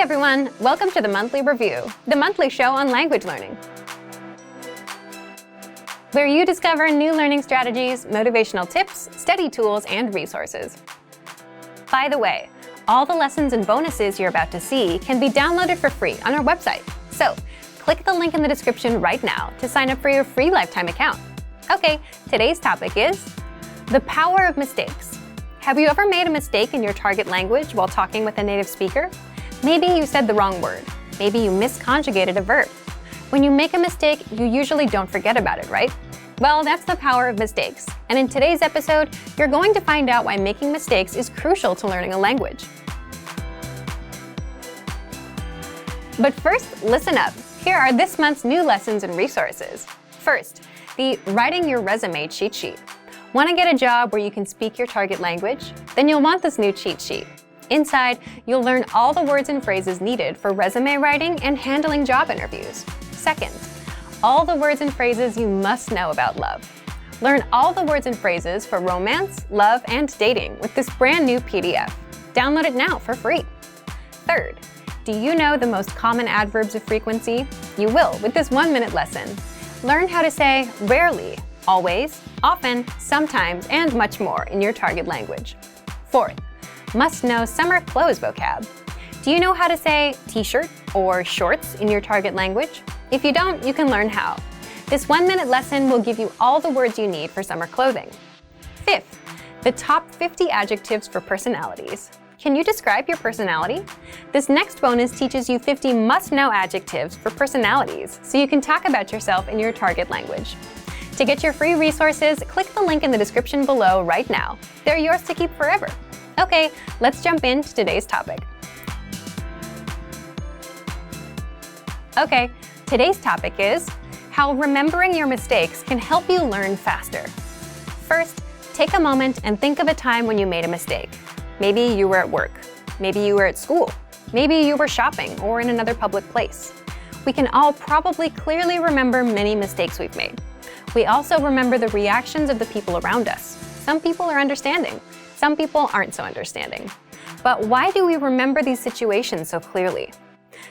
Hey everyone, welcome to the Monthly Review, the monthly show on language learning, where you discover new learning strategies, motivational tips, study tools, and resources. By the way, all the lessons and bonuses you're about to see can be downloaded for free on our website. So, click the link in the description right now to sign up for your free lifetime account. Okay, today's topic is the power of mistakes. Have you ever made a mistake in your target language while talking with a native speaker? Maybe you said the wrong word. Maybe you misconjugated a verb. When you make a mistake, you usually don't forget about it, right? Well, that's the power of mistakes. And in today's episode, you're going to find out why making mistakes is crucial to learning a language. But first, listen up. Here are this month's new lessons and resources. First, the Writing Your Resume cheat sheet. Want to get a job where you can speak your target language? Then you'll want this new cheat sheet. Inside, you'll learn all the words and phrases needed for resume writing and handling job interviews. Second, all the words and phrases you must know about love. Learn all the words and phrases for romance, love, and dating with this brand new PDF. Download it now for free. Third, do you know the most common adverbs of frequency? You will with this 1-minute lesson. Learn how to say rarely, always, often, sometimes, and much more in your target language. Fourth, must know summer clothes vocab. Do you know how to say t-shirt or shorts in your target language? If you don't, you can learn how. This 1-minute lesson will give you all the words you need for summer clothing. Fifth, the top 50 adjectives for personalities. Can you describe your personality? This next bonus teaches you 50 must-know adjectives for personalities, so you can talk about yourself in your target language. To get your free resources, click the link in the description below right now. They're yours to keep forever. Okay, let's jump into today's topic. Okay, today's topic is how remembering your mistakes can help you learn faster. First, take a moment and think of a time when you made a mistake. Maybe you were at work. Maybe you were at school. Maybe you were shopping or in another public place. We can all probably clearly remember many mistakes we've made. We also remember the reactions of the people around us. Some people are understanding. Some people aren't so understanding. But why do we remember these situations so clearly?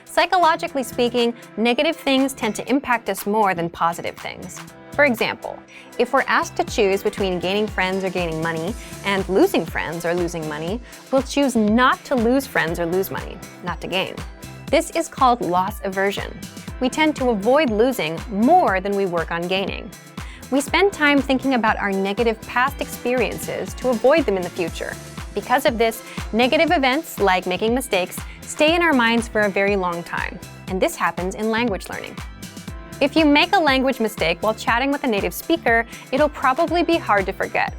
Psychologically speaking, negative things tend to impact us more than positive things. For example, if we're asked to choose between gaining friends or gaining money and losing friends or losing money, we'll choose not to lose friends or lose money, not to gain. This is called loss aversion. We tend to avoid losing more than we work on gaining. We spend time thinking about our negative past experiences to avoid them in the future. Because of this, negative events, like making mistakes, stay in our minds for a very long time. And this happens in language learning. If you make a language mistake while chatting with a native speaker, it'll probably be hard to forget.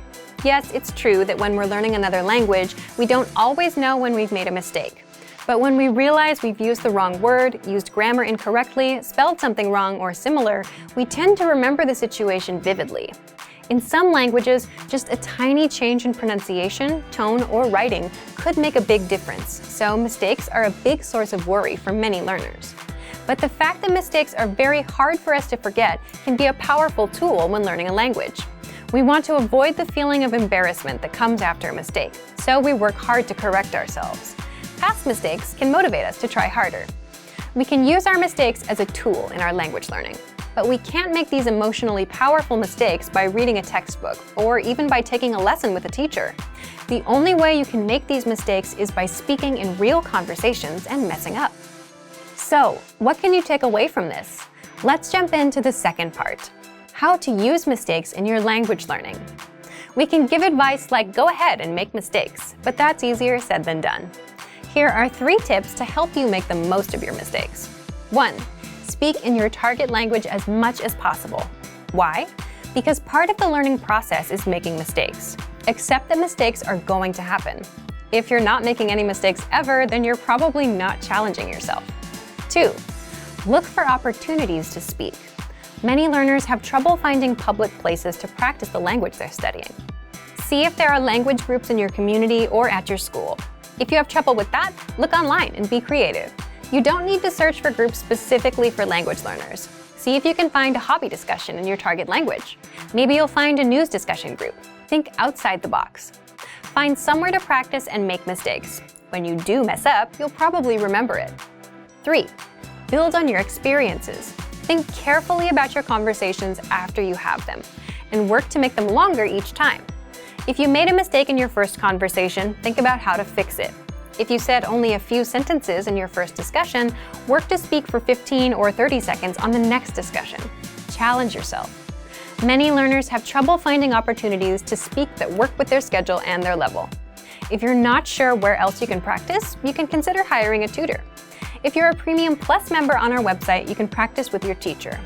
Yes, it's true that when we're learning another language, we don't always know when we've made a mistake. But when we realize we've used the wrong word, used grammar incorrectly, spelled something wrong, or similar, we tend to remember the situation vividly. In some languages, just a tiny change in pronunciation, tone, or writing could make a big difference, so mistakes are a big source of worry for many learners. But the fact that mistakes are very hard for us to forget can be a powerful tool when learning a language. We want to avoid the feeling of embarrassment that comes after a mistake, so we work hard to correct ourselves. Past mistakes can motivate us to try harder. We can use our mistakes as a tool in our language learning, but we can't make these emotionally powerful mistakes by reading a textbook or even by taking a lesson with a teacher. The only way you can make these mistakes is by speaking in real conversations and messing up. So, what can you take away from this? Let's jump into the second part, how to use mistakes in your language learning. We can give advice like go ahead and make mistakes, but that's easier said than done. Here are 3 tips to help you make the most of your mistakes. 1. Speak in your target language as much as possible. Why? Because part of the learning process is making mistakes. Accept that mistakes are going to happen. If you're not making any mistakes ever, then you're probably not challenging yourself. 2. Look for opportunities to speak. Many learners have trouble finding public places to practice the language they're studying. See if there are language groups in your community or at your school. If you have trouble with that, look online and be creative. You don't need to search for groups specifically for language learners. See if you can find a hobby discussion in your target language. Maybe you'll find a news discussion group. Think outside the box. Find somewhere to practice and make mistakes. When you do mess up, you'll probably remember it. 3. Build on your experiences. Think carefully about your conversations after you have them, and work to make them longer each time. If you made a mistake in your first conversation, think about how to fix it. If you said only a few sentences in your first discussion, work to speak for 15 or 30 seconds on the next discussion. Challenge yourself. Many learners have trouble finding opportunities to speak that work with their schedule and their level. If you're not sure where else you can practice, you can consider hiring a tutor. If you're a Premium Plus member on our website, you can practice with your teacher.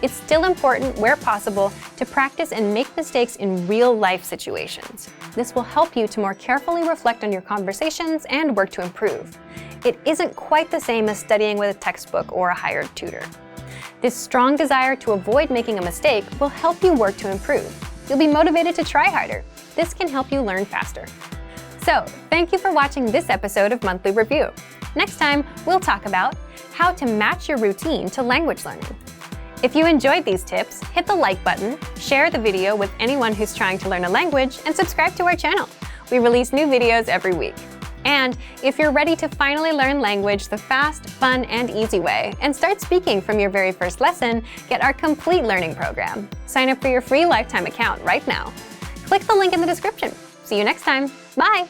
It's still important, where possible, to practice and make mistakes in real-life situations. This will help you to more carefully reflect on your conversations and work to improve. It isn't quite the same as studying with a textbook or a hired tutor. This strong desire to avoid making a mistake will help you work to improve. You'll be motivated to try harder. This can help you learn faster. So, thank you for watching this episode of Monthly Review. Next time, we'll talk about how to match your routine to language learning. If you enjoyed these tips, hit the like button, share the video with anyone who's trying to learn a language, and subscribe to our channel. We release new videos every week. And if you're ready to finally learn language the fast, fun, and easy way, and start speaking from your very first lesson, get our complete learning program. Sign up for your free lifetime account right now. Click the link in the description. See you next time. Bye!